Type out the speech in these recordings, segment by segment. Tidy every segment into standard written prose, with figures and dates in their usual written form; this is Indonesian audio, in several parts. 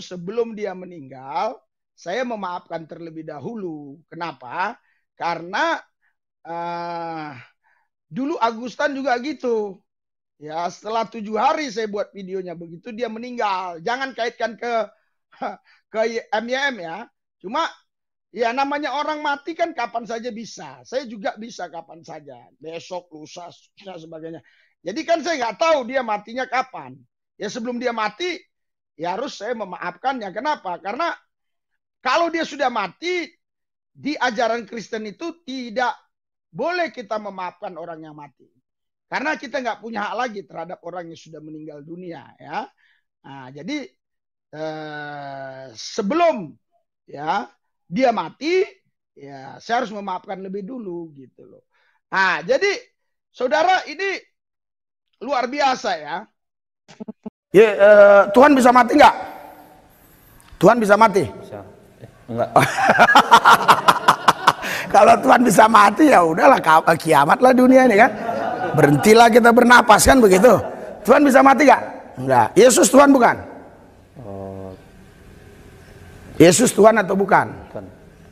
sebelum dia meninggal, saya memaafkan terlebih dahulu. Kenapa? Karena dulu Agustan juga gitu. Ya, setelah 7 hari saya buat videonya, begitu dia meninggal. Jangan kaitkan ke MYM ya. Cuma ya namanya orang mati kan kapan saja bisa. Saya juga bisa kapan saja. Besok, lusa, dan sebagainya. Jadi kan saya nggak tahu dia matinya kapan. Ya sebelum dia mati, ya harus saya memaafkannya. Kenapa? Karena kalau dia sudah mati, di ajaran Kristen itu tidak boleh kita memaafkan orang yang mati. Karena kita nggak punya hak lagi terhadap orang yang sudah meninggal dunia, ya. Nah, jadi sebelum ya dia mati, ya saya harus memaafkan lebih dulu gitu loh. Nah, jadi saudara ini luar biasa ya. Ya, Tuhan bisa mati nggak? Tuhan bisa mati? Bisa. Enggak. Kalau Tuhan bisa mati ya udahlah, kiamat lah dunia ini kan. Berhentilah kita bernapas kan begitu. Tuhan bisa mati gak? Enggak. Yesus Tuhan bukan? Yesus Tuhan atau bukan? Bukan.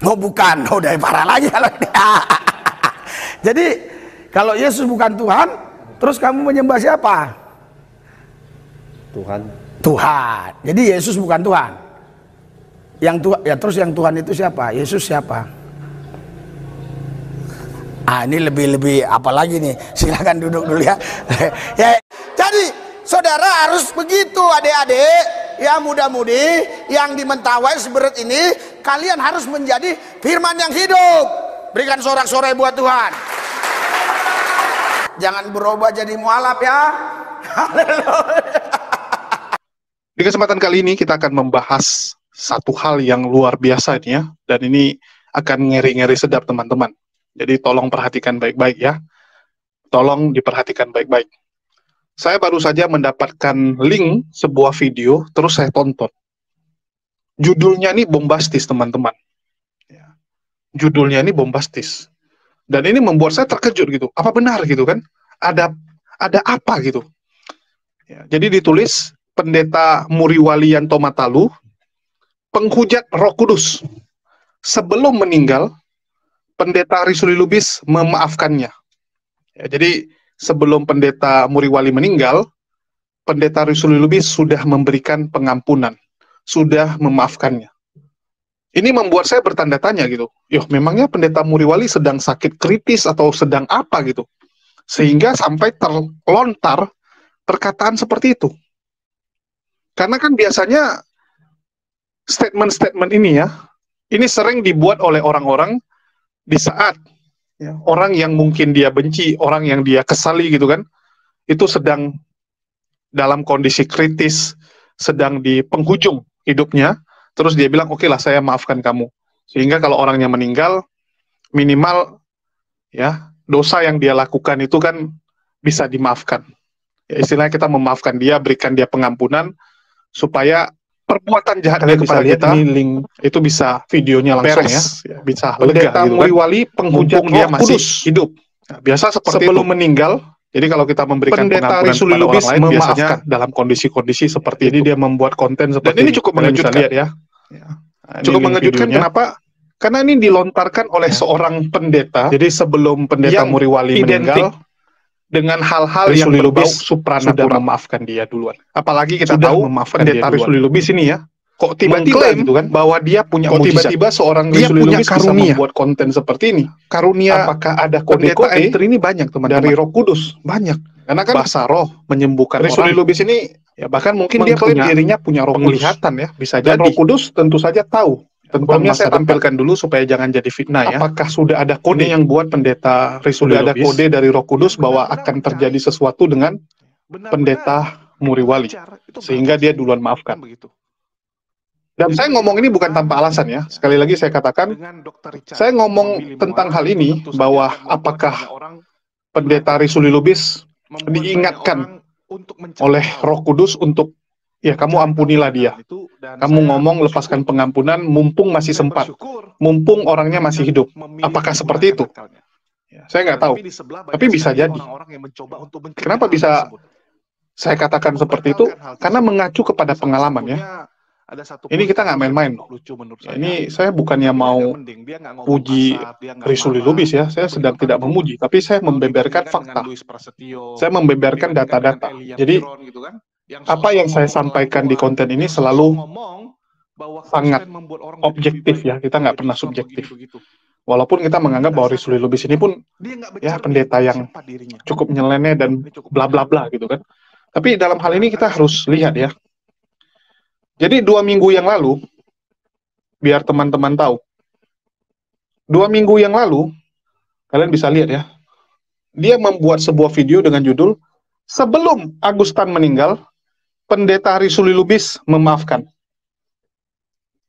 Oh bukan. Oh udah parah lagi kalau jadi kalau Yesus bukan Tuhan, terus kamu menyembah siapa? Tuhan. Tuhan. Jadi Yesus bukan Tuhan. Yang Tuhan ya, terus yang Tuhan itu siapa? Yesus siapa? Ini lebih apa lagi nih? Silakan duduk dulu ya. Ya, jadi saudara harus begitu, adik-adik, yang muda-mudi, yang di Mentawai Seberut ini, kalian harus menjadi firman yang hidup. Berikan sorak-sorai buat Tuhan. Jangan berubah jadi mualaf ya. Di kesempatan kali ini kita akan membahas satu hal yang luar biasa ini ya, dan ini akan ngeri-ngeri sedap teman-teman. Jadi tolong perhatikan baik-baik ya. Tolong diperhatikan baik-baik. Saya baru saja mendapatkan link sebuah video, terus saya tonton. Judulnya ini bombastis teman-teman. Judulnya ini bombastis. Dan ini membuat saya terkejut gitu. Apa benar gitu kan? Ada apa gitu. Ya, jadi ditulis Pendeta Muriwali Yanto Matalu, penghujat Roh Kudus. Sebelum meninggal, Pendeta Risuli Lubis memaafkannya. Ya, jadi sebelum Pendeta Muriwali meninggal, Pendeta Risuli Lubis sudah memberikan pengampunan, sudah memaafkannya. Ini membuat saya bertanda tanya gitu. Yoh, memangnya Pendeta Muriwali sedang sakit kritis atau sedang apa gitu? Sehingga sampai terlontar perkataan seperti itu. Karena kan biasanya statement-statement ini ya, ini sering dibuat oleh orang-orang di saat ya, orang yang mungkin dia benci, orang yang dia kesali gitu kan, itu sedang dalam kondisi kritis, sedang di penghujung hidupnya, terus dia bilang, oke lah saya maafkan kamu. Sehingga kalau orangnya meninggal, minimal ya dosa yang dia lakukan itu kan bisa dimaafkan. Ya, istilahnya kita memaafkan dia, berikan dia pengampunan, supaya perbuatan jahat kepada kita, ini link itu bisa videonya langsung ya, bisa lega gitu kan. Muriwali penghujat dia masih hidup. Nah, biasa seperti sebelum meninggal. Jadi kalau kita memberikan pengampunan kepada orang lain, biasanya dalam kondisi-kondisi seperti ini dia membuat konten seperti ini. Dan ini cukup mengejutkan lihat ya. Nah, cukup mengejutkan kenapa? Karena ini dilontarkan oleh seorang pendeta. Jadi sebelum Pendeta Muriwali meninggal, dengan hal-hal yang berbau supranatural, sudah memaafkan dia duluan. Apalagi kita sudah tahu Pendeta Risuli Lubis ini ya, kok tiba-tiba gitu kan, bahwa dia punya mujizat. Tiba-tiba seorang Risuli Lubis bisa membuat konten seperti ini. Karunia, apakah ada kode-kode ini banyak teman-teman dari Roh Kudus? Banyak. Karena kan bahasa roh menyembuhkan Risuli Lubis ini, ya bahkan mungkin dia punya dirinya punya roh penglihatan ya, bisa jadi. Roh Kudus tentu saja tahu. Tentunya saya tampilkan dulu supaya jangan jadi fitnah ya. Apakah sudah ada kode yang buat Pendeta Risuli Lubis? Sudah ada kode dari Roh Kudus bahwa akan terjadi sesuatu dengan Pendeta Muriwali, sehingga dia duluan maafkan. Dan saya ngomong ini bukan tanpa alasan ya. Sekali lagi saya katakan, saya ngomong tentang hal ini bahwa apakah Pendeta Risuli Lubis diingatkan oleh Roh Kudus untuk ya kamu ampunilah dia. Kamu ngomong lepaskan pengampunan mumpung masih sempat. Mumpung orangnya masih hidup. Apakah seperti itu? Ya, saya nggak tahu. Tapi bisa jadi. Kenapa bisa saya katakan seperti itu? Karena mengacu kepada pengalaman ya. Ini kita nggak main-main loh. Ya, ini saya bukannya mau puji Risuli Lubis ya, saya sedang tidak memuji, tapi saya membeberkan fakta. Saya membeberkan data-data. Jadi apa yang saya sampaikan di konten ini selalu sangat objektif ya, kita nggak pernah subjektif. Walaupun kita menganggap bahwa Risuli Lubis ini pun ya pendeta yang cukup nyeleneh dan bla bla bla gitu kan. Tapi dalam hal ini kita harus lihat ya. Jadi 2 minggu yang lalu, biar teman-teman tahu, 2 minggu yang lalu, kalian bisa lihat ya, dia membuat sebuah video dengan judul, sebelum Agustan meninggal, pendeta Risuli Lubis memaafkan.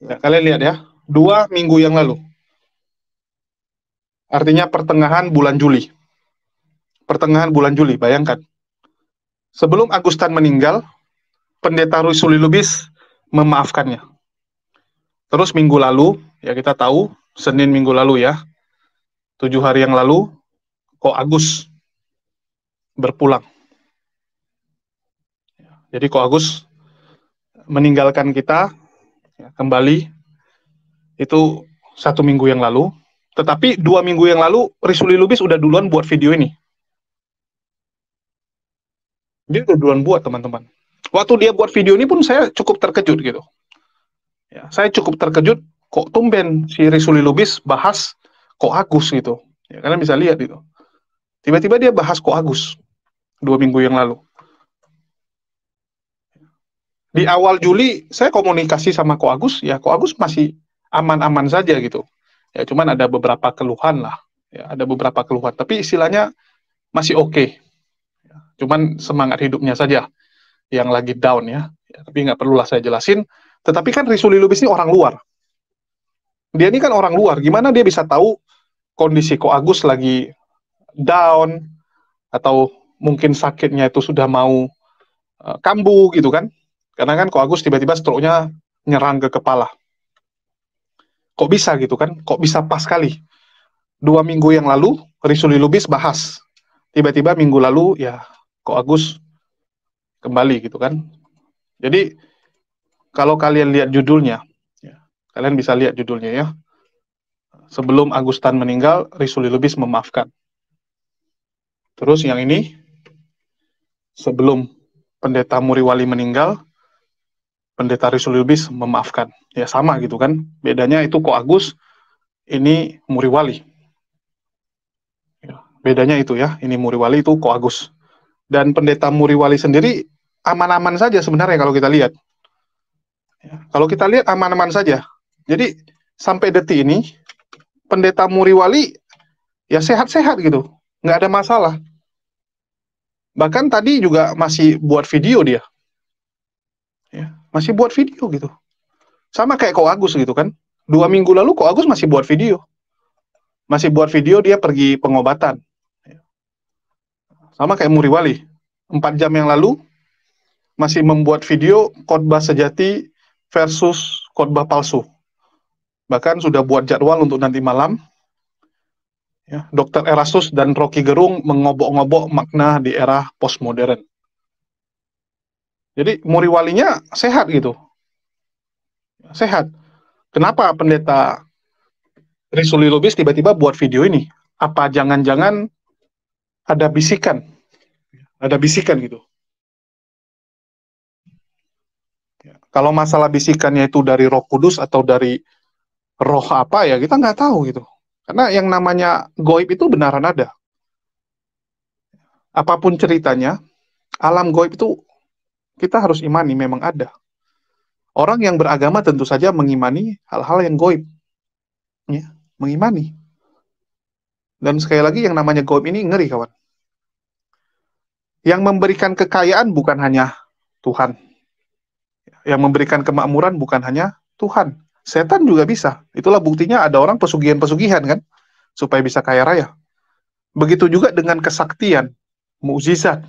Ya, kalian lihat ya, 2 minggu yang lalu. Artinya pertengahan bulan Juli. Pertengahan bulan Juli, bayangkan. Sebelum Agustan meninggal, pendeta Risuli Lubis memaafkannya. Terus minggu lalu, ya kita tahu, Senin minggu lalu ya, 7 hari yang lalu, kok Agus berpulang. Jadi kok Agus meninggalkan kita, ya, kembali, itu 1 minggu yang lalu. Tetapi 2 minggu yang lalu, Risuli Lubis udah duluan buat video ini. Dia udah duluan buat, teman-teman. Waktu dia buat video ini pun saya cukup terkejut gitu. Ya, saya cukup terkejut, kok tumben si Risuli Lubis bahas kok Agus gitu. Ya, kalian bisa lihat itu. Tiba-tiba dia bahas kok Agus 2 minggu yang lalu. Di awal Juli saya komunikasi sama kok Agus, ya kok Agus masih aman-aman saja gitu. Ya cuman ada beberapa keluhan lah. Ya, ada beberapa keluhan, tapi istilahnya masih oke. Ya, cuman semangat hidupnya saja yang lagi down ya. Ya, tapi nggak perlulah saya jelasin. Tetapi kan Risuli Lubis ini orang luar. Dia ini kan orang luar. Gimana dia bisa tahu kondisi kok Agus lagi down, atau mungkin sakitnya itu sudah mau kambuh gitu kan. Karena kan kok Agus tiba-tiba stroke-nya nyerang ke kepala. Kok bisa gitu kan? Kok bisa pas sekali? 2 minggu yang lalu, Risuli Lubis bahas. Tiba-tiba minggu lalu, ya kok Agus kembali gitu kan. Jadi, kalau kalian lihat judulnya, ya, kalian bisa lihat judulnya ya. Sebelum Agustan meninggal, Risuli Lubis memaafkan. Terus yang ini, sebelum pendeta Muriwali meninggal, pendeta Risuli Lubis memaafkan. Ya sama gitu kan. Bedanya itu kok Agus, ini Muriwali. Ya, bedanya itu ya, ini Muriwali, itu kok Agus. Dan pendeta Muriwali sendiri aman-aman saja sebenarnya kalau kita lihat. Ya, kalau kita lihat aman-aman saja. Jadi sampai detik ini pendeta Muriwali ya sehat-sehat gitu, nggak ada masalah. Bahkan tadi juga masih buat video dia, ya, masih buat video gitu. Sama kayak kok Agus gitu kan. 2 minggu lalu kok Agus masih buat video, dia pergi pengobatan. Sama kayak Muriwali, 4 jam yang lalu masih membuat video khotbah sejati versus khotbah palsu. Bahkan sudah buat jadwal untuk nanti malam. Ya, Dr. Erastus dan Rocky Gerung mengobok-ngobok makna di era postmodern. Jadi Muriwalinya sehat gitu. Sehat. Kenapa pendeta Risuli Lubis tiba-tiba buat video ini? Apa jangan-jangan ada bisikan? Ada bisikan gitu. Kalau masalah bisikannya itu dari Roh Kudus atau dari roh apa ya, kita nggak tahu gitu. Karena yang namanya goib itu benaran ada. Apapun ceritanya, alam goib itu kita harus imani memang ada. Orang yang beragama tentu saja mengimani hal-hal yang goib. Ya, mengimani. Dan sekali lagi yang namanya goib ini ngeri, kawan. Yang memberikan kekayaan bukan hanya Tuhan. Yang memberikan kemakmuran bukan hanya Tuhan. Setan juga bisa. Itulah buktinya ada orang pesugihan-pesugihan kan, supaya bisa kaya raya. Begitu juga dengan kesaktian, mukjizat.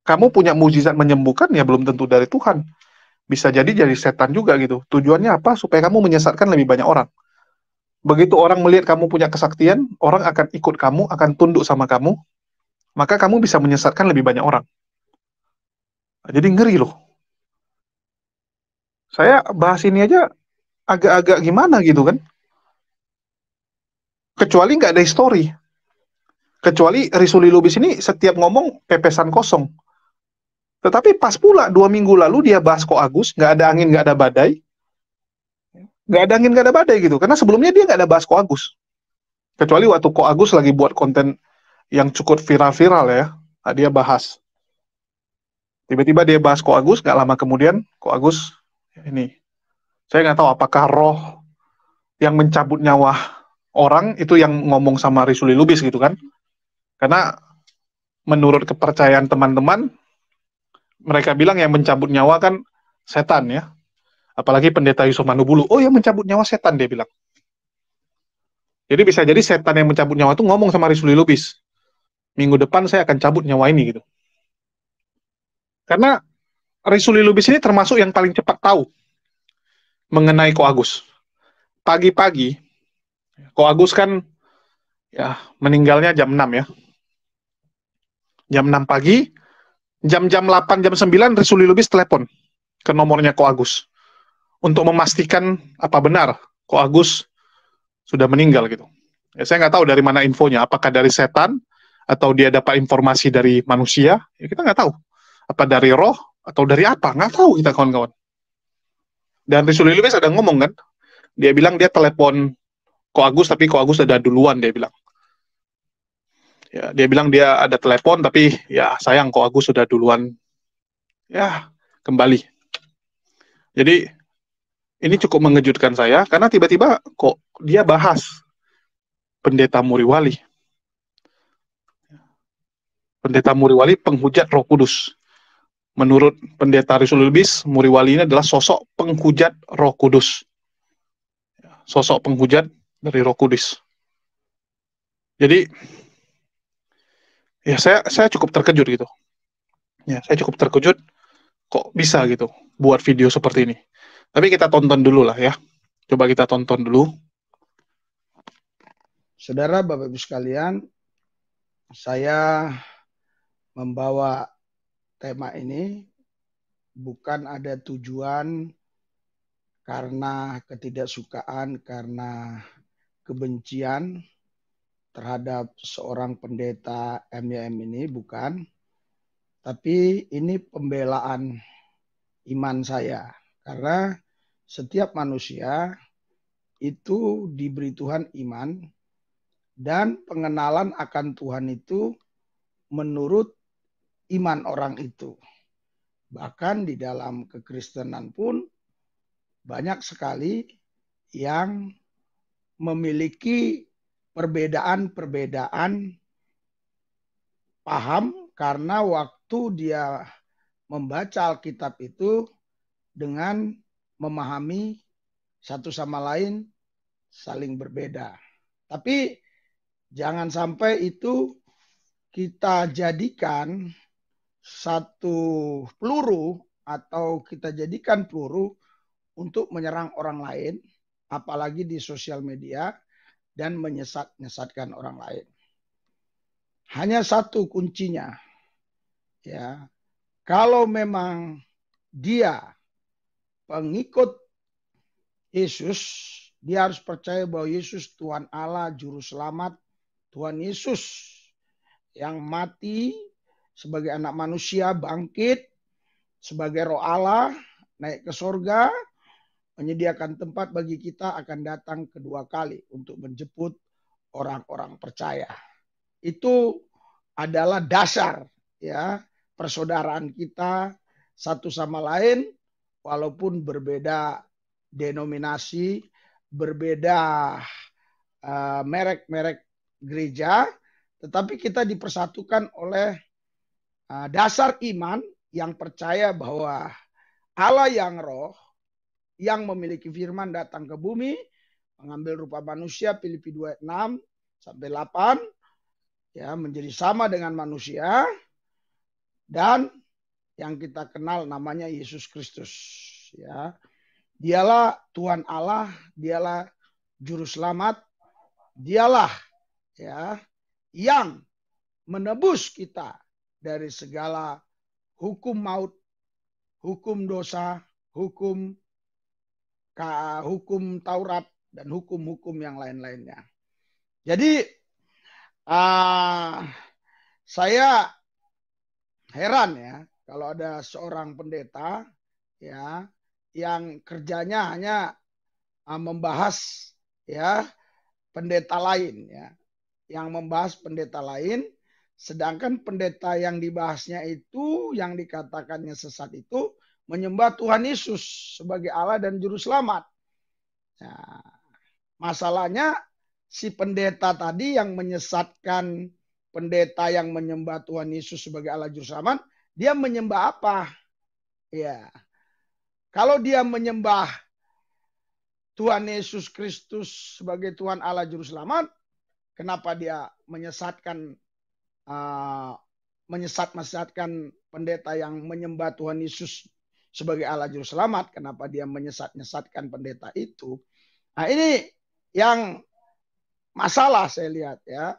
Kamu punya mukjizat menyembuhkan, ya belum tentu dari Tuhan. Bisa jadi setan juga gitu. Tujuannya apa? Supaya kamu menyesatkan lebih banyak orang. Begitu orang melihat kamu punya kesaktian, orang akan ikut kamu, akan tunduk sama kamu, maka kamu bisa menyesatkan lebih banyak orang. Jadi ngeri loh. Saya bahas ini aja agak-agak gimana gitu kan. Kecuali nggak ada history. Kecuali Risuli Lubis ini setiap ngomong pepesan kosong. Tetapi pas pula 2 minggu lalu dia bahas Ko Agus, nggak ada angin, nggak ada badai. Nggak ada angin, nggak ada badai gitu. Karena sebelumnya dia nggak ada bahas Ko Agus. Kecuali waktu Ko Agus lagi buat konten yang cukup viral-viral ya. Nah, dia bahas. Tiba-tiba dia bahas Ko Agus, nggak lama kemudian Ko Agus ini. Saya nggak tahu apakah roh yang mencabut nyawa orang itu yang ngomong sama Risuli Lubis gitu kan. Karena menurut kepercayaan teman-teman, mereka bilang yang mencabut nyawa kan setan ya. Apalagi pendeta Yusuf Manubulu. Oh, yang mencabut nyawa setan, dia bilang. Jadi bisa jadi setan yang mencabut nyawa itu ngomong sama Risuli Lubis. Minggu depan saya akan cabut nyawa ini gitu. Karena Risuli Lubis ini termasuk yang paling cepat tahu mengenai Ko Agus. Pagi-pagi, Ko Agus kan ya meninggalnya jam 6 ya. Jam 6 pagi, jam-jam 8, jam 9 Risuli Lubis telepon ke nomornya Ko Agus untuk memastikan apa benar Ko Agus sudah meninggal gitu. Ya, saya nggak tahu dari mana infonya, apakah dari setan atau dia dapat informasi dari manusia, ya kita nggak tahu. Apa dari roh atau dari apa, nggak tahu kita kawan-kawan. Dan Risuli Lubis ada ngomong kan, dia bilang dia telepon Ko Agus tapi Ko Agus ada duluan, dia bilang. Ya, dia bilang dia ada telepon tapi ya sayang Ko Agus sudah duluan. Ya, kembali. Jadi ini cukup mengejutkan saya karena tiba-tiba kok dia bahas Pendeta Muriwali. Pendeta Muriwali penghujat Roh Kudus. Menurut Pendeta Risuli Lubis, Muriwali ini adalah sosok penghujat Roh Kudus. Sosok penghujat dari Roh Kudus. Jadi ya saya cukup terkejut gitu. Ya, saya cukup terkejut kok bisa gitu buat video seperti ini. Tapi kita tonton dulu lah ya. Coba kita tonton dulu. Saudara, Bapak Ibu sekalian, saya membawa tema ini bukan ada tujuan karena ketidaksukaan, karena kebencian terhadap seorang pendeta MYM ini, bukan. Tapi ini pembelaan iman saya. Karena setiap manusia itu diberi Tuhan iman, dan pengenalan akan Tuhan itu menurut iman orang itu. Bahkan di dalam kekristenan pun banyak sekali yang memiliki perbedaan-perbedaan paham karena waktu dia membaca Alkitab itu dengan memahami satu sama lain saling berbeda. Tapi jangan sampai itu kita jadikan satu peluru atau kita jadikan peluru untuk menyerang orang lain, apalagi di sosial media, dan menyesat-nyesatkan orang lain. Hanya satu kuncinya, ya. Kalau memang dia pengikut Yesus, dia harus percaya bahwa Yesus Tuhan Allah, Juru Selamat, Tuhan Yesus yang mati sebagai anak manusia, bangkit sebagai roh Allah, naik ke surga, menyediakan tempat bagi kita, akan datang kedua kali untuk menjemput orang-orang percaya. Itu adalah dasar ya persaudaraan kita satu sama lain, walaupun berbeda denominasi, berbeda merek-merek gereja, tetapi kita dipersatukan oleh dasar iman yang percaya bahwa Allah yang roh, yang memiliki firman datang ke bumi, mengambil rupa manusia, Filipi 2 ayat 6 sampai 8, ya, menjadi sama dengan manusia, dan yang kita kenal namanya Yesus Kristus, ya. Dialah Tuhan Allah, dialah juru selamat, dialah ya yang menebus kita dari segala hukum maut, hukum dosa, hukum hukum Taurat dan hukum-hukum yang lain-lainnya. Jadi saya heran ya kalau ada seorang pendeta ya yang kerjanya hanya membahas ya pendeta lain ya, yang membahas pendeta lain, sedangkan pendeta yang dibahasnya itu, yang dikatakannya sesat itu menyembah Tuhan Yesus sebagai Allah dan Juru Selamat. Nah, masalahnya si pendeta tadi yang menyesatkan pendeta yang menyembah Tuhan Yesus sebagai Allah Juru Selamat, dia menyembah apa? Ya, kalau dia menyembah Tuhan Yesus Kristus sebagai Tuhan Allah Juru Selamat, kenapa dia menyesatkan pendeta yang menyembah Tuhan Yesus sebagai Allah Juru Selamat? Kenapa dia menyesatkan pendeta itu? Nah, ini yang masalah saya lihat ya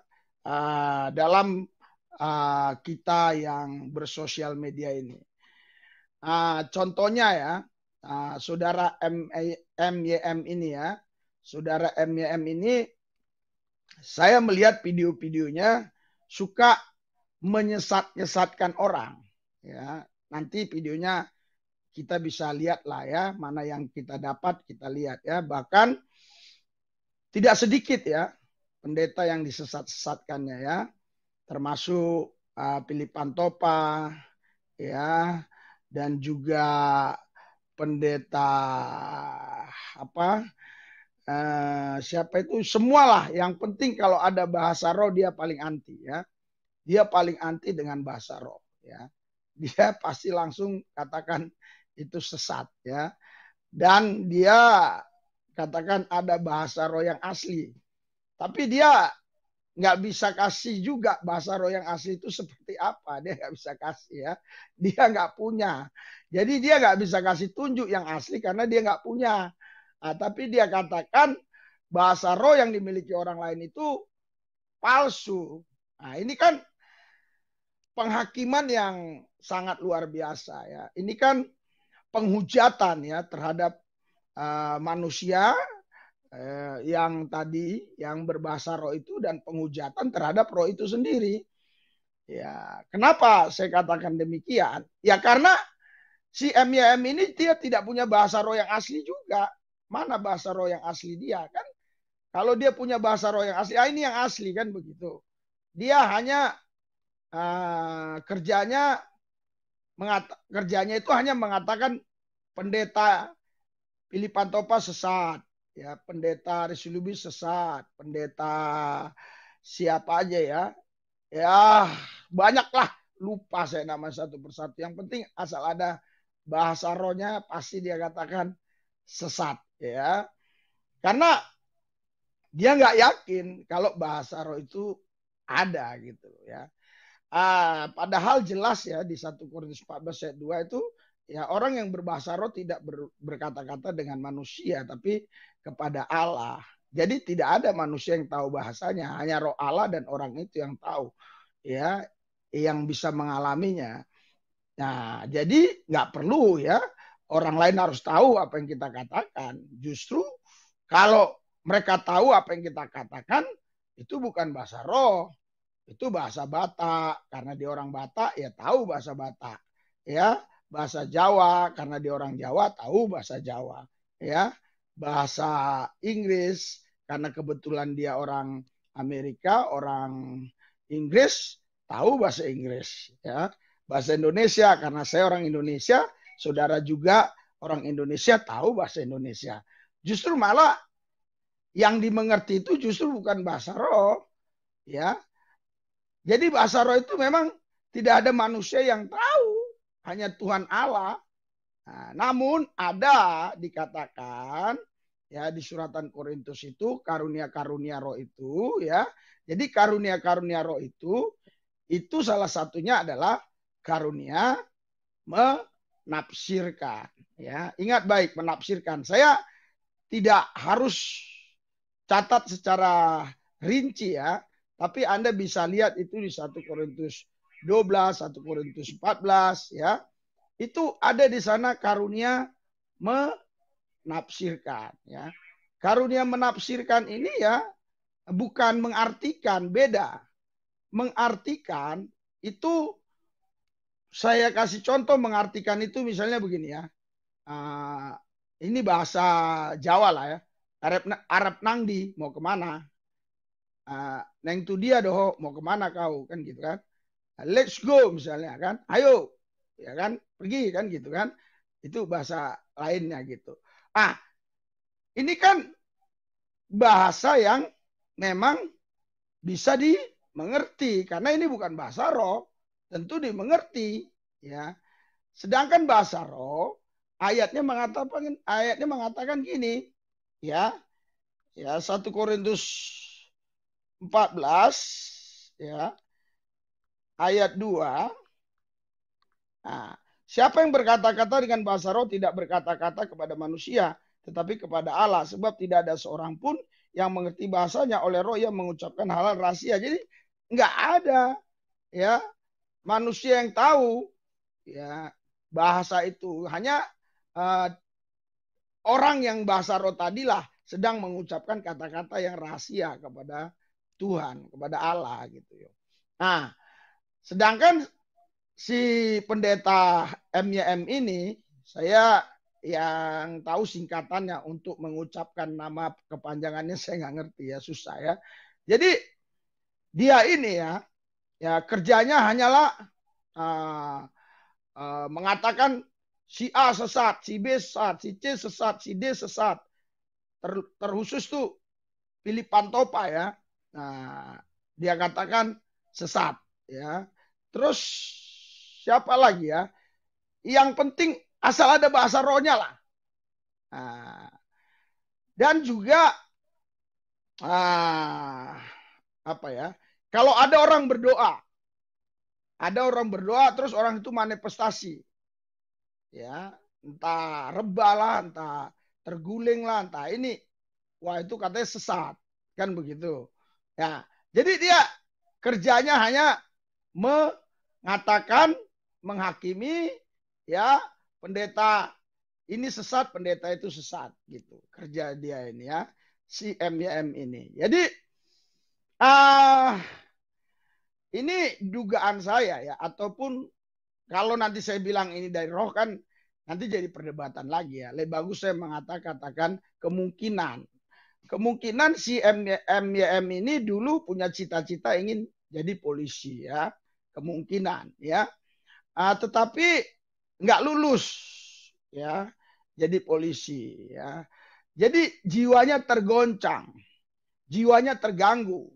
dalam kita yang bersosial media ini. Contohnya ya, saudara MYM ini ya, saudara MYM ini, saya melihat video-videonya suka menyesatkan orang ya. Nanti videonya kita bisa lihat lah ya, mana yang kita dapat kita lihat ya. Bahkan tidak sedikit ya pendeta yang disesatkannya ya, termasuk Philipan Topa ya, dan juga pendeta siapa itu, semualah. Yang penting kalau ada bahasa roh dia paling anti ya. Dia paling anti dengan bahasa roh ya. Dia pasti langsung katakan itu sesat ya. Dan dia katakan ada bahasa roh yang asli. Tapi dia nggak bisa kasih juga bahasa roh yang asli itu seperti apa. Dia nggak bisa kasih ya. Dia nggak punya. Jadi dia nggak bisa kasih tunjuk yang asli karena dia nggak punya. Tapi dia katakan bahasa roh yang dimiliki orang lain itu palsu. Nah, ini kan penghakiman yang sangat luar biasa ya. Ini kan penghujatan ya terhadap manusia yang tadi yang berbahasa roh itu, dan penghujatan terhadap roh itu sendiri. Ya, kenapa saya katakan demikian? Ya karena si MYM ini dia tidak punya bahasa roh yang asli juga. Mana bahasa roh yang asli dia kan? Kalau dia punya bahasa roh yang asli, ini yang asli kan begitu. Dia hanya kerjanya itu hanya mengatakan pendeta Philipan Topa sesat, ya, pendeta Resulubi sesat, pendeta siapa aja ya, ya banyaklah, lupa saya nama satu persatu. Yang penting asal ada bahasa rohnya pasti dia katakan sesat ya, karena dia nggak yakin kalau bahasa roh itu ada gitu ya. Padahal jelas ya di 1 Korintus 14 ayat 2 itu ya, orang yang berbahasa roh tidak berkata-kata dengan manusia tapi kepada Allah. Jadi tidak ada manusia yang tahu bahasanya, hanya roh Allah dan orang itu yang tahu ya, yang bisa mengalaminya. Nah, jadi nggak perlu ya orang lain harus tahu apa yang kita katakan. Justru kalau mereka tahu apa yang kita katakan, itu bukan bahasa roh, itu bahasa Batak, karena dia orang Batak ya tahu bahasa Batak ya. Bahasa Jawa karena dia orang Jawa tahu bahasa Jawa ya. Bahasa Inggris karena kebetulan dia orang Amerika, orang Inggris, tahu bahasa Inggris ya. Bahasa Indonesia karena saya orang Indonesia, saudara juga orang Indonesia, tahu bahasa Indonesia. Justru malah yang dimengerti itu justru bukan bahasa roh ya. Jadi bahasa roh itu memang tidak ada manusia yang tahu, hanya Tuhan Allah. Nah, namun ada dikatakan ya di suratan Korintus itu karunia-karunia roh itu ya. Jadi karunia-karunia roh itu salah satunya adalah karunia menafsirkan ya. Ingat baik, menafsirkan. Saya tidak harus catat secara rinci ya, tapi Anda bisa lihat itu di 1 Korintus 12, 1 Korintus 14 ya. Itu ada di sana karunia menafsirkan, ya. Karunia menafsirkan ini ya bukan mengartikan, beda. Mengartikan itu, saya kasih contoh mengartikan itu misalnya begini ya. Ini bahasa Jawa lah ya. Arab nangdi, mau kemana? Neng tu dia doh, mau kemana kau, kan gitu kan. Let's go misalnya kan, ayo, ya kan, pergi kan gitu kan. Itu bahasa lainnya gitu. Ini kan bahasa yang memang bisa dimengerti karena ini bukan bahasa roh, tentu dimengerti, ya. Sedangkan bahasa roh ayatnya mengatakan gini, ya. Ya, 1 Korintus 14 ya, ayat 2. Nah, siapa yang berkata-kata dengan bahasa roh tidak berkata-kata kepada manusia, tetapi kepada Allah, sebab tidak ada seorang pun yang mengerti bahasanya, oleh roh yang mengucapkan hal-hal rahasia. Jadi nggak ada ya manusia yang tahu ya bahasa itu, hanya orang yang bahasa roh tadilah sedang mengucapkan kata-kata yang rahasia kepada Tuhan, kepada Allah gitu. Nah, sedangkan si pendeta MYM ini, saya yang tahu singkatannya, untuk mengucapkan nama kepanjangannya saya nggak ngerti ya, susah ya. Jadi dia ini ya kerjanya hanyalah mengatakan si A sesat, si B sesat, si C sesat, si D sesat. Terkhusus tuh Philip Pantopa ya. Nah, dia katakan sesat ya. Terus siapa lagi ya? Yang penting asal ada bahasa rohnya lah. Nah, dan juga apa ya? Kalau ada orang berdoa terus orang itu manifestasi. Ya, entah rebah lah, entah terguling lah, entah ini. Wah, itu katanya sesat. Kan begitu. Ya, jadi dia kerjanya hanya mengatakan, menghakimi, ya, pendeta ini sesat, pendeta itu sesat, gitu. Kerja dia ini ya, si MYM ini. Jadi ini dugaan saya ya, ataupun kalau nanti saya bilang ini dari roh kan nanti jadi perdebatan lagi ya. Lebih bagus saya katakan kemungkinan. Kemungkinan si MYM ini dulu punya cita-cita ingin jadi polisi ya. Kemungkinan ya. Tetapi nggak lulus ya jadi polisi ya. Jadi jiwanya tergoncang. Jiwanya terganggu.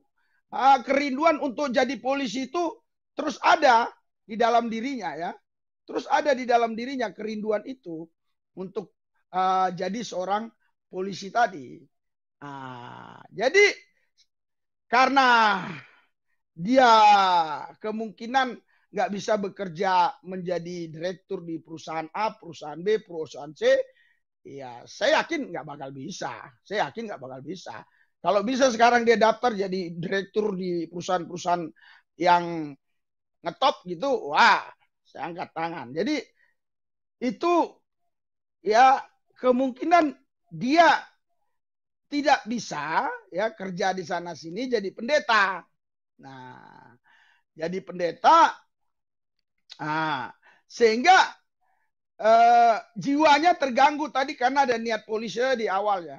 Kerinduan untuk jadi polisi itu terus ada di dalam dirinya ya. Terus ada di dalam dirinya kerinduan itu untuk jadi seorang polisi tadi. Jadi karena dia kemungkinan nggak bisa bekerja menjadi direktur di perusahaan A, perusahaan B, perusahaan C, ya saya yakin nggak bakal bisa. Saya yakin nggak bakal bisa. Kalau bisa sekarang dia daftar jadi direktur di perusahaan-perusahaan yang ngetop gitu, wah, saya angkat tangan. Jadi itu ya kemungkinan dia tidak bisa ya kerja di sana sini jadi pendeta. Nah, jadi pendeta, sehingga jiwanya terganggu tadi karena ada niat polisi di awal ya,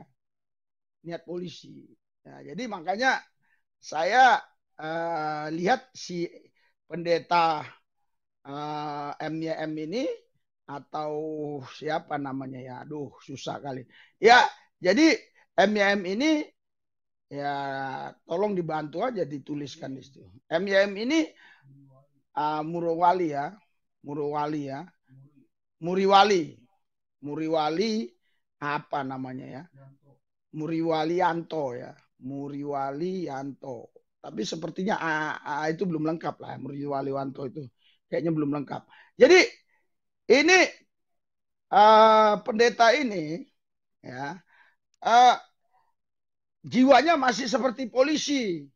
niat polisi. Nah, jadi makanya saya lihat si pendeta MYM ini atau siapa namanya ya, aduh susah kali ya. Jadi MYM ini ya tolong dibantu aja dituliskan di situ. MYM ini Muriwali ya, Muriwali apa namanya ya, Muriwali Yanto. Tapi sepertinya itu belum lengkap lah, Muriwali Yanto itu kayaknya belum lengkap. Jadi ini pendeta ini ya jiwanya masih seperti polisi,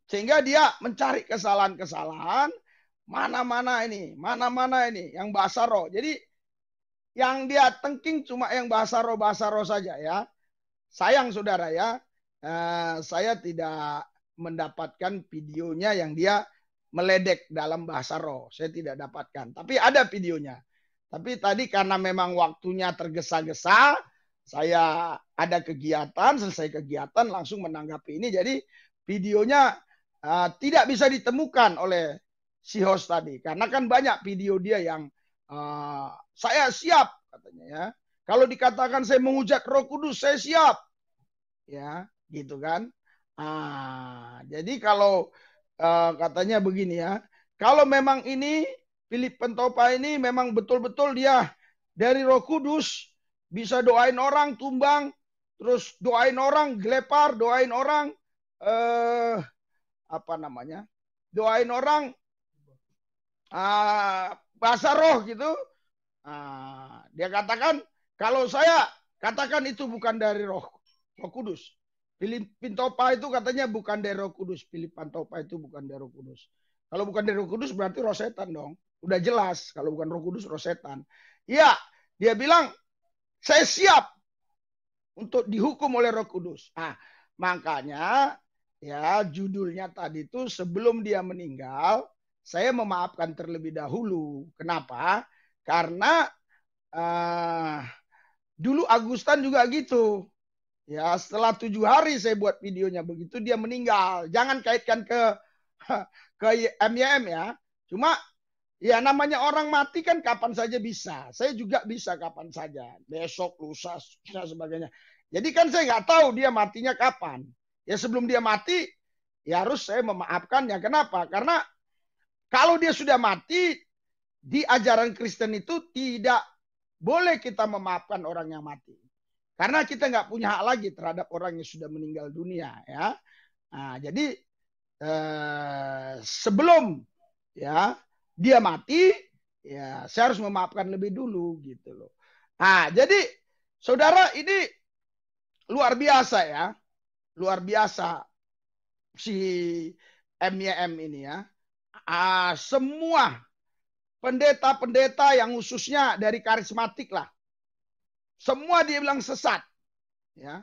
sehingga dia mencari kesalahan-kesalahan mana-mana ini yang bahasa roh. Jadi Yang dia tengking cuma yang bahasa roh saja ya. Sayang saudara ya, saya tidak mendapatkan videonya yang dia meledek dalam bahasa roh. Saya tidak dapatkan. Tapi ada videonya. Tapi tadi karena memang waktunya tergesa-gesa, saya ada kegiatan, selesai kegiatan langsung menanggapi ini. Jadi videonya tidak bisa ditemukan oleh si host tadi. Karena kan banyak video dia yang saya siap katanya ya. Kalau dikatakan saya menghujat Roh Kudus, saya siap. Ya, gitu kan. Jadi kalau katanya begini ya, kalau memang ini Philip Pentopa ini memang betul-betul dia dari Roh Kudus, bisa doain orang tumbang, terus doain orang gelepar, doain orang apa namanya? Doain orang bahasa roh gitu. Dia katakan kalau saya katakan itu bukan dari Roh Kudus. Philip Pintopa itu katanya bukan dari Roh Kudus. Philip Pantopa itu bukan dari Roh Kudus. Kalau bukan dari Roh Kudus berarti roh setan dong. Udah jelas kalau bukan Roh Kudus roh setan. Iya, dia bilang saya siap untuk dihukum oleh Roh Kudus. Makanya ya judulnya tadi itu sebelum dia meninggal saya memaafkan terlebih dahulu. Kenapa? Karena dulu Agustan juga gitu. Ya setelah 7 hari saya buat videonya begitu dia meninggal. Jangan kaitkan ke MYM ya. Cuma ya namanya orang mati kan kapan saja bisa. Saya juga bisa kapan saja. Besok, lusa, dan sebagainya. Jadi kan saya nggak tahu dia matinya kapan. Ya sebelum dia mati ya harus saya memaafkan ya. Kenapa? Karena kalau dia sudah mati di ajaran Kristen itu tidak boleh kita memaafkan orang yang mati. Karena kita nggak punya hak lagi terhadap orang yang sudah meninggal dunia ya. Jadi sebelum ya dia mati ya saya harus memaafkan lebih dulu gitu loh. Jadi saudara ini luar biasa ya. Luar biasa si MYM ini ya. Semua pendeta-pendeta yang khususnya dari karismatik lah. Semua dia bilang sesat. Ya.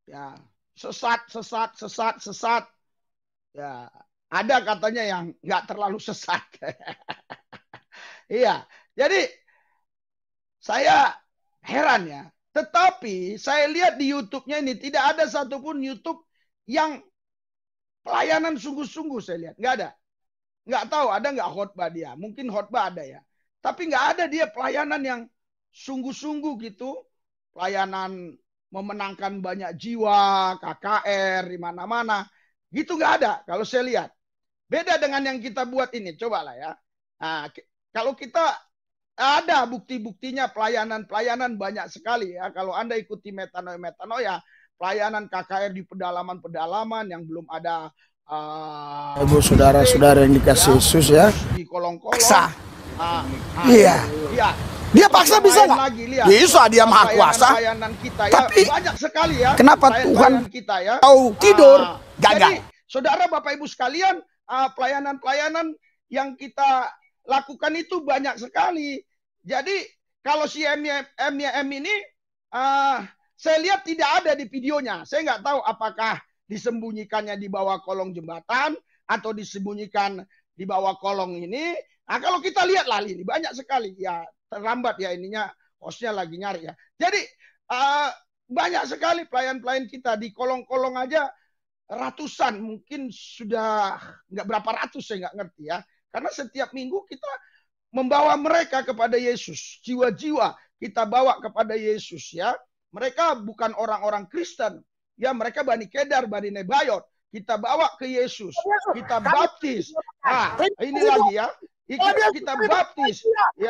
Ya, sesat. Ya, ada katanya yang nggak terlalu sesat. Iya. Jadi saya heran ya. Tetapi saya lihat di YouTube-nya ini tidak ada satupun YouTube yang pelayanan sungguh-sungguh saya lihat. Nggak ada. Nggak tahu ada nggak khotbah dia. Mungkin khotbah ada ya. Tapi nggak ada dia pelayanan yang sungguh-sungguh gitu. Pelayanan memenangkan banyak jiwa, KKR di mana-mana. Gitu nggak ada kalau saya lihat. Beda dengan yang kita buat ini. Cobalah ya. Kalau kita ada bukti-buktinya pelayanan banyak sekali ya. Kalau Anda ikuti metanoia, pelayanan KKR di pedalaman-pedalaman yang belum ada Ibu saudara-saudara yang dikasih Yesus ya. Di kolong-kolong. Iya. Dia paksa bisa nggak? Bisa, dia maha kuasa. Kita, ya, tapi banyak sekali ya. Kenapa Tuhan kita ya tahu tidur gagal? Jadi, saudara Bapak Ibu sekalian, pelayanan-pelayanan yang kita lakukan itu banyak sekali. Jadi kalau si MYM ini, saya lihat tidak ada di videonya. Saya nggak tahu apakah disembunyikannya di bawah kolong jembatan atau disembunyikan di bawah kolong ini. Kalau kita lihat lah ini banyak sekali ya. Terlambat ya ininya, hostnya lagi nyari ya. Jadi banyak sekali pelayan-pelayan kita di kolong-kolong aja ratusan, mungkin sudah nggak berapa ratus saya nggak ngerti ya. Karena setiap minggu kita membawa mereka kepada Yesus, jiwa-jiwa kita bawa kepada Yesus ya. Mereka bukan orang-orang Kristen, ya mereka Bani Kedar, Bani Nebayot. Kita bawa ke Yesus, kita baptis. Ini lagi ya. Kita baptis, ya,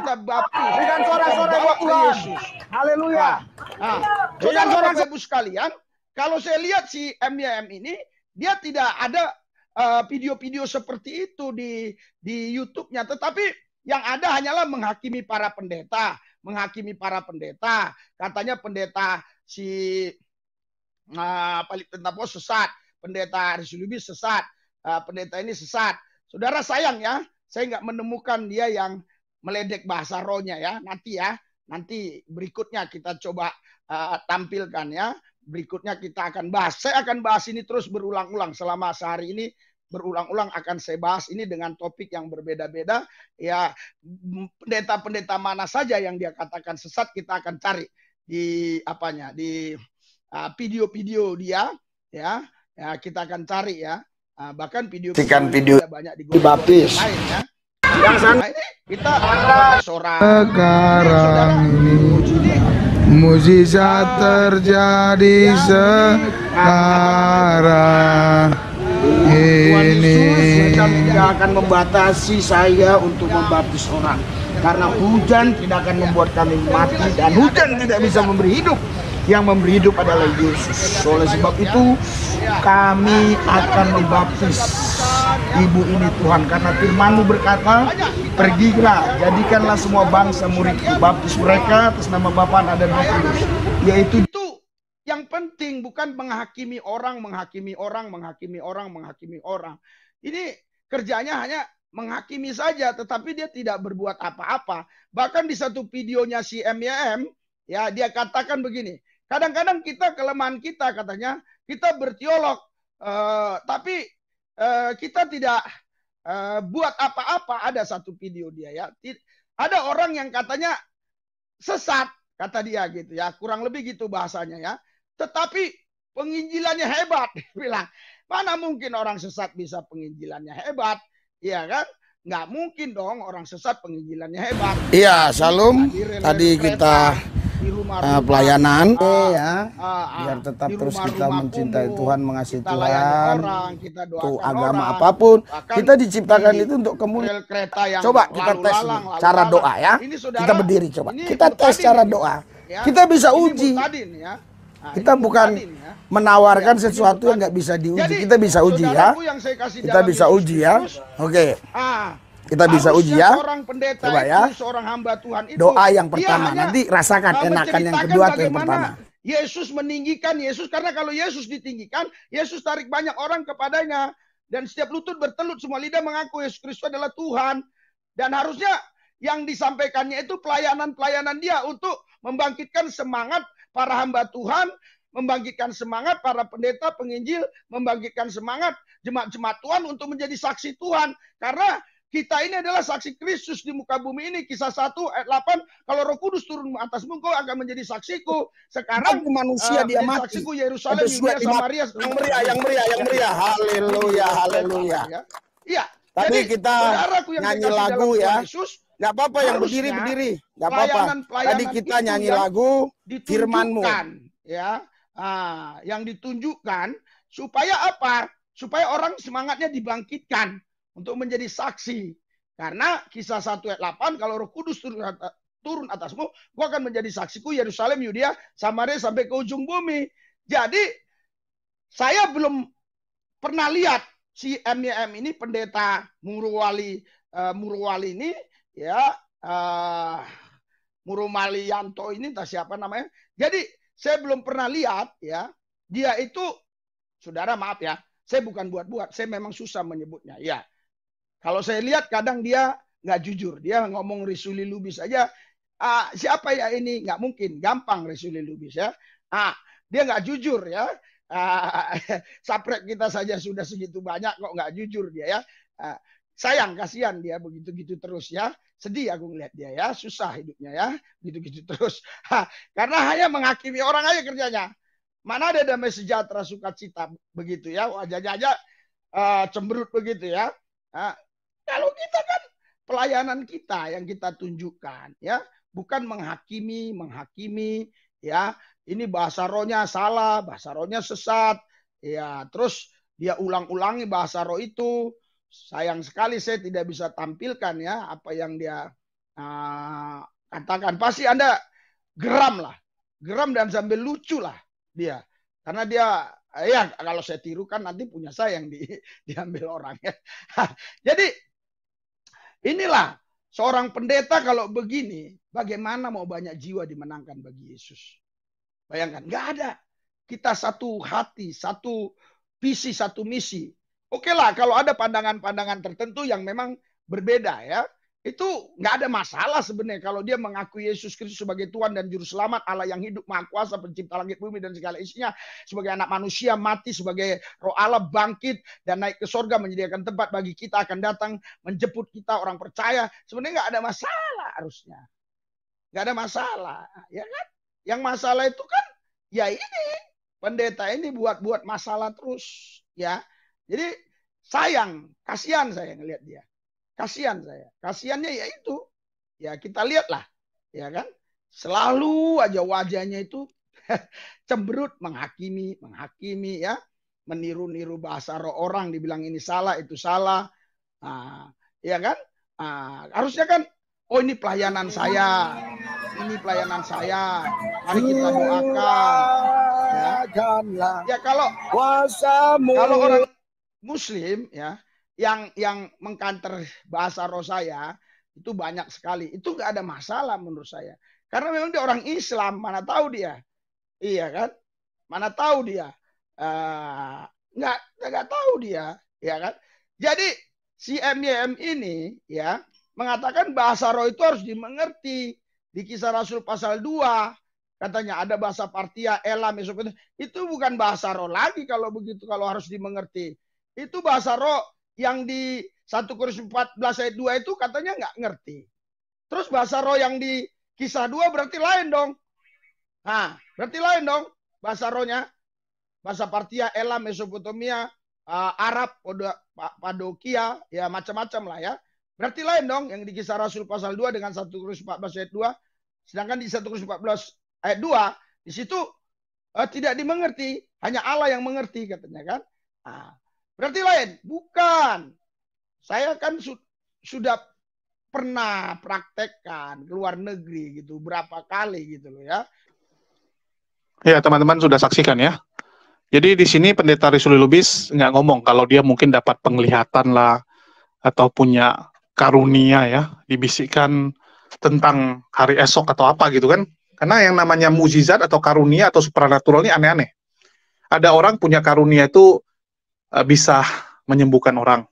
kita baptis, dengan suara-suara Tuhan. Yesus. Haleluya. Dengan Bapak Ibu sekalian, kalau saya lihat si MYM ini, dia tidak ada video-video seperti itu di YouTube-nya, tetapi yang ada hanyalah menghakimi para pendeta, Katanya pendeta si Philip Pentopa sesat, pendeta Aris Lubis sesat, pendeta ini sesat. Saudara sayang ya, saya nggak menemukan dia yang meledek bahasa rohnya ya. Nanti berikutnya kita coba tampilkan ya. Berikutnya kita akan bahas. Saya akan bahas ini terus berulang-ulang selama sehari ini. Berulang-ulang akan saya bahas ini dengan topik yang berbeda-beda. Ya, pendeta-pendeta mana saja yang dia katakan sesat, kita akan cari di video-video dia ya. Kita akan cari ya. Bahkan video banyak dibaptis. Ya. Yang sana ini kita sekarang ini mujizat terjadi sekarang ini. Tidak akan membatasi saya untuk membaptis orang, karena hujan tidak akan membuat kami mati dan hujan tidak bisa memberi hidup. Yang memberi hidup adalah Yesus. Oleh sebab itu kami akan membaptis ibu ini Tuhan, karena firman-Mu berkata, pergilah, jadikanlah semua bangsa muridku, baptis mereka atas nama Bapa dan Roh Kudus. Yaitu itu yang penting, bukan menghakimi orang. Ini kerjanya hanya menghakimi saja, tetapi dia tidak berbuat apa-apa. Bahkan di satu videonya si MYM, ya, dia katakan begini, kadang-kadang kita, kelemahan kita katanya, kita berteolog, tapi kita tidak buat apa-apa. Ada satu video dia ya, ada orang yang katanya sesat, kata dia gitu ya, kurang lebih gitu bahasanya ya, tetapi penginjilannya hebat. Bilang, mana mungkin orang sesat bisa penginjilannya hebat, ya kan? Nggak mungkin dong orang sesat penginjilannya hebat. Iya, Shalom. Tadi kita pelayanan biar tetap terus kita mencintai Tuhan, mengasihi Tuhan, tuh agama apapun kita diciptakan itu untuk kemuliaan. Coba kita tes cara doa ya. Kita berdiri coba. Kita tes cara doa. Kita bisa uji. Kita bukan menawarkan sesuatu yang nggak bisa diuji. Kita bisa uji ya. Kita bisa uji ya. Oke. Kita bisa uji ya. Coba ya. Doa yang pertama. Nanti rasakan enakan yang kedua atau yang pertama. Yesus meninggikan Yesus, karena kalau Yesus ditinggikan, Yesus tarik banyak orang kepadanya. Dan setiap lutut bertelut, semua lidah mengaku Yesus Kristus adalah Tuhan. Dan harusnya yang disampaikannya itu pelayanan-pelayanan dia untuk membangkitkan semangat para hamba Tuhan, membangkitkan semangat para pendeta, penginjil, membangkitkan semangat jemaat-jemaat Tuhan untuk menjadi saksi Tuhan. Karena kita ini adalah saksi Kristus di muka bumi ini. Kisah 1 ayat 8, kalau Roh Kudus turun atasmu, kau akan menjadi saksiku. Sekarang manusia dia mati. Saksiku Yerusalem, Yudea, Samaria. Yang meriah. Haleluya. Iya. Tadi kita nyanyi lagu ya. Nggak apa-apa yang berdiri. Nggak apa-apa. Tadi kita nyanyi lagu firman-Mu. Ya, yang ditunjukkan supaya apa? Supaya orang semangatnya dibangkitkan untuk menjadi saksi. Karena kisah 1 ayat 8, kalau Roh Kudus turun atasmu, gua akan menjadi saksiku Yerusalem, Yudea, Samaria sampai ke ujung bumi. Jadi saya belum pernah lihat si MYM ini, pendeta Murwali ini ya, Murwali Yanto ini, entah siapa namanya. Jadi saya belum pernah lihat ya, dia itu, saudara maaf ya, saya bukan buat-buat, saya memang susah menyebutnya ya. Kalau saya lihat kadang dia nggak jujur, dia ngomong Risuli Lubis aja, siapa ya ini, nggak mungkin, gampang Risuli Lubis ya, dia nggak jujur ya, saprek kita saja sudah segitu banyak kok nggak jujur dia ya, sayang, kasihan dia begitu-gitu terus ya, sedih aku ngeliat dia ya, susah hidupnya ya, gitu-gitu terus, karena hanya menghakimi orang aja kerjanya. Mana ada damai sejahtera sukacita begitu ya, wajahnya aja cemberut begitu ya. Kalau kita kan pelayanan kita yang kita tunjukkan ya, bukan menghakimi ya. Ini bahasa rohnya salah, bahasa rohnya sesat ya, terus dia ulang-ulangi bahasa roh itu. Sayang sekali saya tidak bisa tampilkan ya apa yang dia katakan. Pasti Anda geram dan sambil lucu lah dia, karena dia ya kalau saya tiru kan nanti punya saya yang diambil orang ya. Jadi inilah seorang pendeta kalau begini, bagaimana mau banyak jiwa dimenangkan bagi Yesus? Bayangkan, nggak ada. Kita satu hati, satu visi, satu misi. Oke lah kalau ada pandangan-pandangan tertentu yang memang berbeda ya. itu nggak ada masalah sebenarnya kalau dia mengakui Yesus Kristus sebagai Tuhan dan Juru Selamat, Allah yang hidup, Maha Kuasa, pencipta langit bumi dan segala isinya, sebagai anak manusia, mati sebagai Roh Allah, bangkit dan naik ke sorga, menyediakan tempat bagi kita, akan datang menjemput kita orang percaya. Sebenarnya nggak ada masalah, harusnya nggak ada masalah, ya kan? Yang masalah itu kan ya ini pendeta ini buat masalah terus, ya. Jadi sayang, kasihan saya ngelihat dia. Kasihan saya. Kasihannya ya itu. Ya kita lihatlah. Ya kan? Selalu aja wajahnya itu cemberut, menghakimi ya. Meniru-niru bahasa roh orang, dibilang ini salah, itu salah. Ya kan? Harusnya kan, oh ini pelayanan saya. Ini pelayanan saya. Mari kita doakan. Ya kalau orang Muslim ya, yang mengkanter bahasa roh saya itu banyak sekali. Itu nggak ada masalah menurut saya. Karena memang dia orang Islam, mana tahu dia. Iya kan? Mana tahu dia. Nggak tahu dia, ya kan? Jadi si MYM ini ya mengatakan bahasa roh itu harus dimengerti. Di Kisah Rasul pasal 2 katanya ada bahasa Partia, Elam, Mesopotamia. Itu bukan bahasa roh lagi kalau begitu, kalau harus dimengerti. Itu bahasa roh yang di 1 Korintus 14 ayat 2 itu katanya nggak ngerti. Terus bahasa roh yang di Kisah 2 berarti lain dong. Nah, berarti lain dong bahasa rohnya. Bahasa Partia, Elam, Mesopotamia, Arab, Padokia, ya macam-macam lah ya. Berarti lain dong yang di Kisah Rasul pasal 2 dengan 1 Korintus 14 ayat 2. Sedangkan di 1 Korintus 14 ayat 2, di situ tidak dimengerti, hanya Allah yang mengerti katanya kan. Berarti lain, bukan. Saya kan sudah pernah praktekkan ke luar negeri gitu, berapa kali gitu loh ya. Ya, teman-teman sudah saksikan ya. Jadi di sini pendeta Rizuli Lubis nggak ngomong kalau dia mungkin dapat penglihatan lah, atau punya karunia ya, dibisikkan tentang hari esok atau apa gitu kan. Karena yang namanya mukjizat atau karunia atau supranatural ini aneh-aneh. Ada orang punya karunia itu bisa menyembuhkan orang.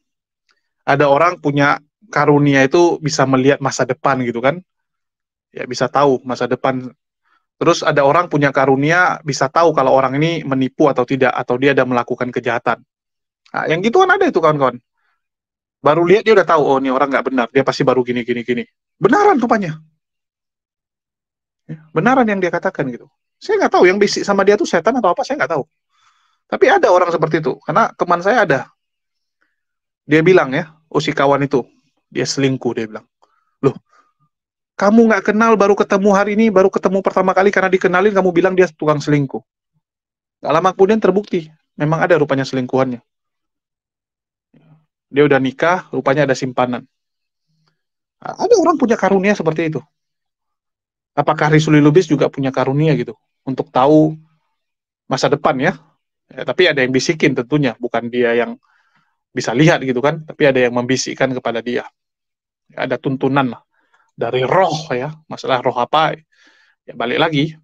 Ada orang punya karunia itu bisa melihat masa depan gitu kan. Ya bisa tahu masa depan. Terus ada orang punya karunia bisa tahu kalau orang ini menipu atau tidak, atau dia ada melakukan kejahatan. Nah, yang gituan ada itu kawan-kawan. Baru lihat dia udah tahu, oh ini orang nggak benar, dia pasti baru gini. Benaran rupanya. Benaran yang dia katakan gitu. Saya nggak tahu yang bisik sama dia tuh setan atau apa, saya nggak tahu. Tapi ada orang seperti itu, karena teman saya ada. Dia bilang ya, oh si kawan itu, dia selingkuh, dia bilang. Loh, kamu nggak kenal, baru ketemu hari ini, baru ketemu pertama kali karena dikenalin, kamu bilang dia tukang selingkuh. Gak lama kemudian terbukti, memang ada rupanya selingkuhannya. Dia udah nikah, rupanya ada simpanan. Ada orang punya karunia seperti itu. Apakah Rizuli Lubis juga punya karunia gitu, untuk tahu masa depan ya? Tapi ada yang bisikin tentunya, bukan dia yang bisa lihat gitu kan, tapi ada yang membisikkan kepada dia. Ada tuntunan lah dari roh ya, masalah roh apa? Ya balik lagi,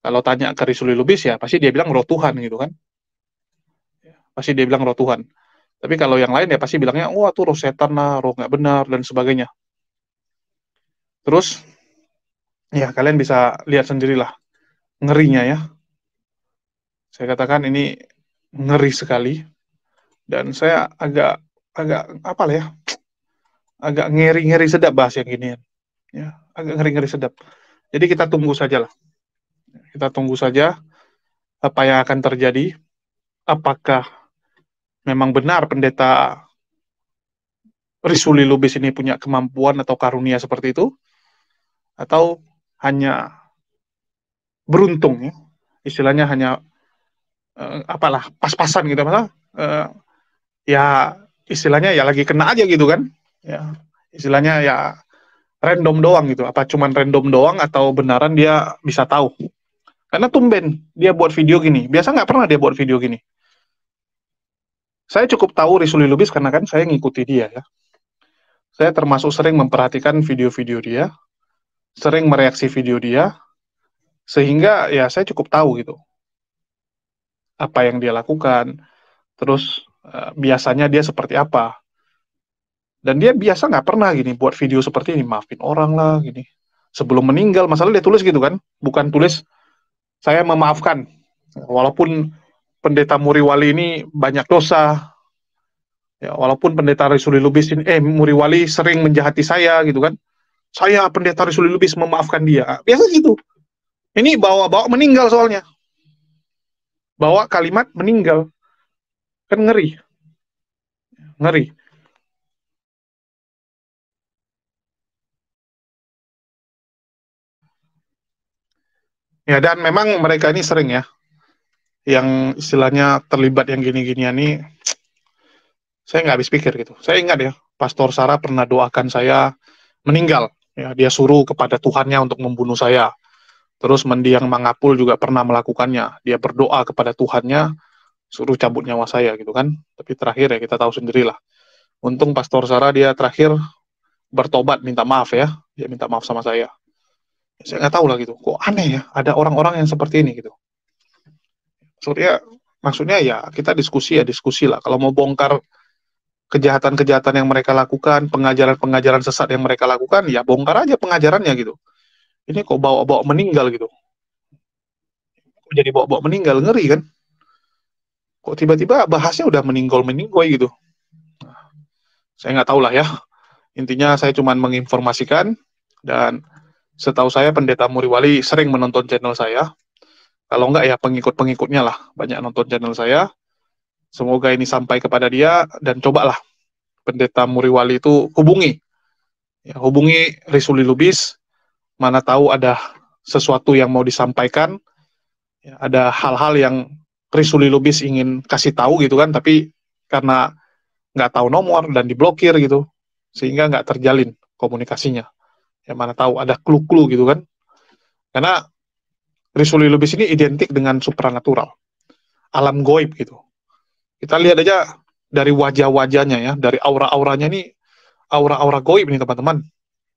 kalau tanya ke Rizuli Lubis ya pasti dia bilang roh Tuhan gitu kan. Pasti dia bilang roh Tuhan. Tapi kalau yang lain ya pasti bilangnya, wah tuh roh setan lah, roh nggak benar dan sebagainya. Terus ya kalian bisa lihat sendirilah ngerinya ya. Saya katakan ini ngeri sekali, dan saya agak apa lah ya, agak ngeri sedap bahas yang gini ya, agak ngeri sedap. Jadi kita tunggu saja lah, kita tunggu saja apa yang akan terjadi. Apakah memang benar pendeta Rizuli Lubis ini punya kemampuan atau karunia seperti itu, atau hanya beruntung ya, istilahnya hanya apalah pas-pasan gitu, masalah ya istilahnya ya lagi kena aja gitu kan ya, istilahnya ya random doang gitu. Apa cuman random doang atau benaran dia bisa tahu, karena tumben dia buat video gini, biasa nggak pernah dia buat video gini. Saya cukup tahu Rizuli Lubis karena kan saya ngikuti dia ya, saya termasuk sering memperhatikan video-video dia, sering mereaksi video dia, sehingga ya saya cukup tahu gitu apa yang dia lakukan, terus biasanya dia seperti apa. Dan dia biasa nggak pernah gini buat video seperti ini, maafin orang lah gini. Sebelum meninggal, masalah dia tulis gitu kan, bukan tulis saya memaafkan. Walaupun pendeta Muriwali ini banyak dosa, ya, walaupun pendeta Risuli Lubis ini, Muriwali sering menjahati saya gitu kan, saya pendeta Risuli Lubis memaafkan dia. Biasa gitu. Ini bawa-bawa meninggal soalnya. Bawa kalimat meninggal. Kan ngeri. Ngeri. Ya, dan memang mereka ini sering ya, yang istilahnya terlibat yang gini-ginian nih, saya nggak habis pikir gitu. Saya ingat ya, Pastor Sarah pernah doakan saya meninggal. Ya, dia suruh kepada Tuhannya untuk membunuh saya. Terus mendiang Mangapul juga pernah melakukannya. Dia berdoa kepada Tuhannya, suruh cabut nyawa saya gitu kan. Tapi terakhir ya kita tahu sendirilah. Untung Pastor Sarah dia terakhir bertobat, minta maaf ya. Dia minta maaf sama saya. Saya nggak tahu lah gitu. Kok aneh ya, ada orang-orang yang seperti ini gitu. Maksudnya ya kita diskusi lah. Kalau mau bongkar kejahatan-kejahatan yang mereka lakukan, pengajaran-pengajaran sesat yang mereka lakukan, ya bongkar aja pengajarannya gitu. Ini kok bawa-bawa meninggal gitu. Kok jadi bawa-bawa meninggal, ngeri kan? Kok tiba-tiba bahasnya udah meninggoy gitu. Nah, saya nggak tahu lah ya. Intinya saya cuma menginformasikan, dan setahu saya pendeta Muriwali sering menonton channel saya. Kalau enggak ya pengikut-pengikutnya lah banyak nonton channel saya. Semoga ini sampai kepada dia, dan cobalah pendeta Muriwali itu hubungi. Ya, hubungi Risuli Lubis, mana tahu ada sesuatu yang mau disampaikan, ya, ada hal-hal yang Risuli Lubis ingin kasih tahu gitu kan, tapi karena nggak tahu nomor dan diblokir gitu, sehingga nggak terjalin komunikasinya. Ya, mana tahu ada clue-clue gitu kan. Karena Risuli Lubis ini identik dengan supranatural, alam goib gitu. Kita lihat aja dari wajah-wajahnya ya, dari aura-auranya nih, aura-aura goib nih teman-teman.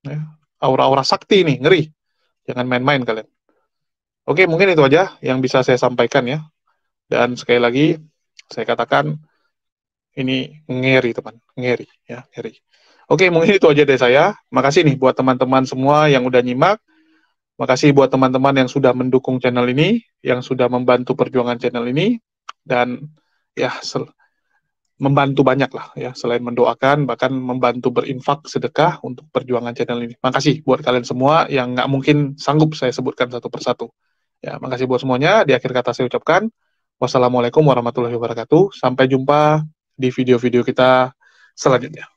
Ya, aura-aura sakti nih, ngeri. Jangan main-main kalian. Oke, mungkin itu aja yang bisa saya sampaikan ya. Dan sekali lagi, saya katakan, ini ngeri teman, ngeri ya, ngeri. Oke, mungkin itu aja dari saya. Makasih nih buat teman-teman semua yang udah nyimak. Makasih buat teman-teman yang sudah mendukung channel ini, yang sudah membantu perjuangan channel ini, dan ya membantu banyak lah ya, selain mendoakan, bahkan membantu berinfak sedekah untuk perjuangan channel ini. Makasih buat kalian semua yang nggak mungkin sanggup saya sebutkan satu persatu. Ya, makasih buat semuanya. Di akhir kata saya ucapkan, wassalamualaikum warahmatullahi wabarakatuh. Sampai jumpa di video-video kita selanjutnya.